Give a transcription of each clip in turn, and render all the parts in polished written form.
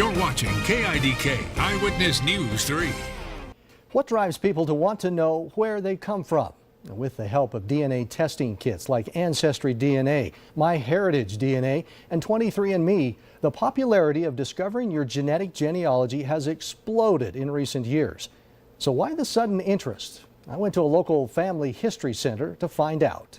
You're watching KIDK Eyewitness News 3. What drives people to want to know where they come from? With the help of DNA testing kits like Ancestry DNA, MyHeritage DNA, and 23andMe, the popularity of discovering your genetic genealogy has exploded in recent years. So why the sudden interest? I went to a local family history center to find out.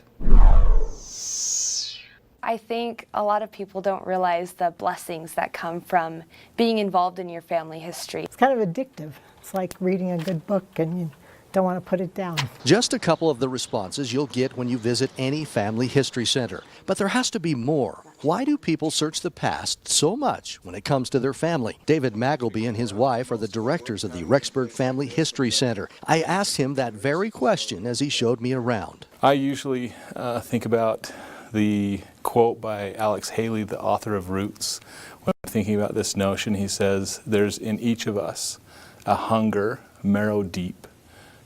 I think a lot of people don't realize the blessings that come from being involved in your family history. It's kind of addictive. It's like reading a good book and you don't want to put it down. Just a couple of the responses you'll get when you visit any family history center. But there has to be more. Why do people search the past so much when it comes to their family? David Magleby and his wife are the directors of the Rexburg Family History Center. I asked him that very question as he showed me around. I usually think about the quote by Alex Haley, the author of Roots. When I'm thinking about this notion, he says, there's in each of us a hunger, marrow deep,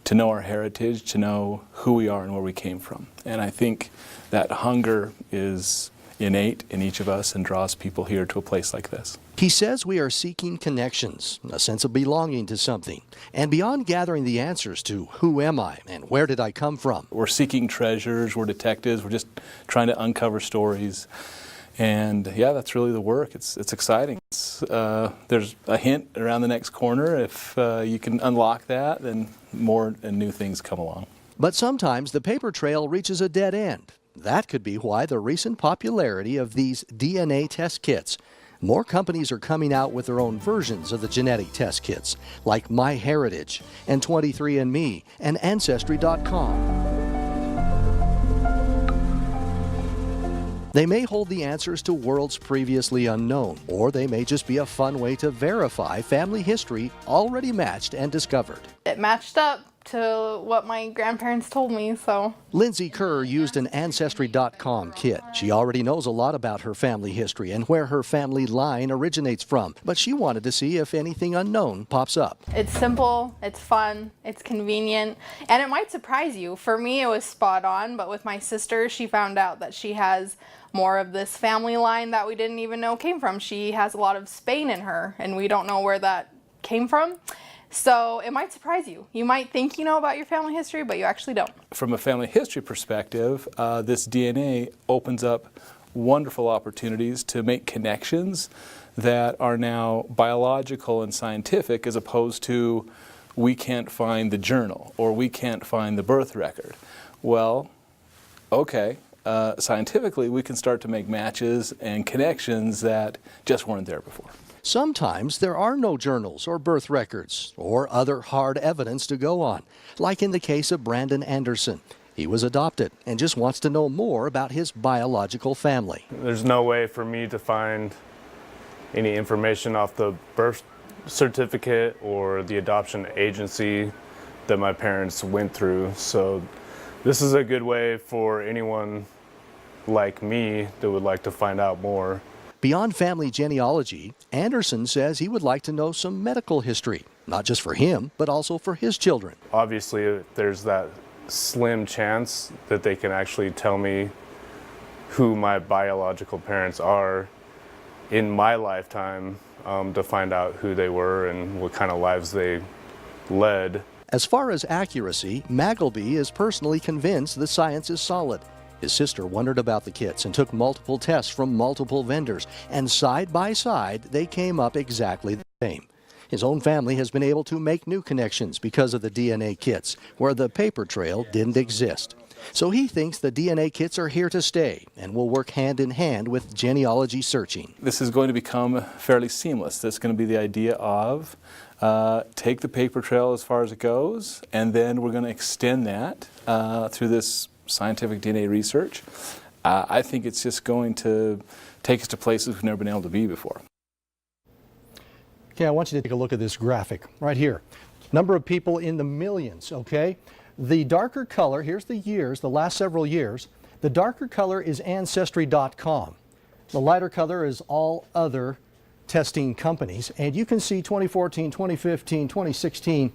to know our heritage, to know who we are and where we came from. And I think that hunger is innate in each of us and draws people here to a place like this. He says we are seeking connections, a sense of belonging to something. And beyond gathering the answers to who am I and where did I come from? We're seeking treasures, we're detectives, we're just trying to uncover stories. And yeah, that's really the work. It's exciting. There's a hint around the next corner. If you can unlock that, then more and new things come along. But sometimes the paper trail reaches a dead end. That could be why the recent popularity of these DNA test kits. More companies are coming out with their own versions of the genetic test kits, like MyHeritage and 23andMe and Ancestry.com. They may hold the answers to worlds previously unknown, or they may just be a fun way to verify family history already matched and discovered. It matched up to what my grandparents told me, so. Lindsay Kerr used an Ancestry.com kit. She already knows a lot about her family history and where her family line originates from, but she wanted to see if anything unknown pops up. It's simple, it's fun, it's convenient, and it might surprise you. For me, it was spot on, but with my sister, she found out that she has more of this family line that we didn't even know came from. She has a lot of Spain in her, and we don't know where that came from. So it might surprise you. You might think you know about your family history, but you actually don't. From a family history perspective, this DNA opens up wonderful opportunities to make connections that are now biological and scientific, as opposed to we can't find the journal or we can't find the birth record. Well, okay, scientifically we can start to make matches and connections that just weren't there before. Sometimes there are no journals or birth records or other hard evidence to go on, like in the case of Brandon Anderson. He was adopted and just wants to know more about his biological family. There's no way for me to find any information off the birth certificate or the adoption agency that my parents went through. So this is a good way for anyone like me that would like to find out more. Beyond family genealogy, Anderson says he would like to know some medical history, not just for him, but also for his children. Obviously, there's that slim chance that they can actually tell me who my biological parents are in my lifetime, to find out who they were and what kind of lives they led. As far as accuracy, Magleby is personally convinced the science is solid. His sister wondered about the kits and took multiple tests from multiple vendors, and side by side, they came up exactly the same. His own family has been able to make new connections because of the DNA kits, where the paper trail didn't exist. So he thinks the DNA kits are here to stay and will work hand in hand with genealogy searching. This is going to become fairly seamless. That's going to be the idea of take the paper trail as far as it goes, and then we're going to extend that through this scientific DNA research. I think it's just going to take us to places we've never been able to be before. Okay, I want you to take a look at this graphic right here. Number of people in the millions, okay? The darker color, here's the years, the last several years. The darker color is Ancestry.com. The lighter color is all other testing companies. And you can see 2014, 2015, 2016,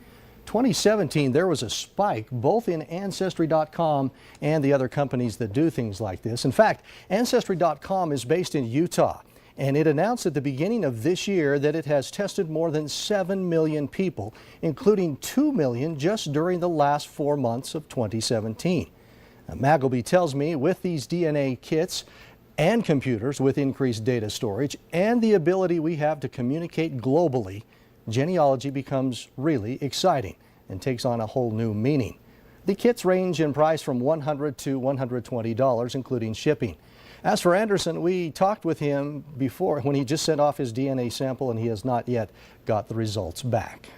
2017, there was a spike both in Ancestry.com and the other companies that do things like this. In fact, Ancestry.com is based in Utah, and it announced at the beginning of this year that it has tested more than 7 million people, including 2 million just during the last 4 months of 2017. Now, Magleby tells me with these DNA kits and computers with increased data storage and the ability we have to communicate globally, genealogy becomes really exciting and takes on a whole new meaning. The kits range in price from $100 to $120, including shipping. As for Anderson, we talked with him before when he just sent off his DNA sample and he has not yet got the results back.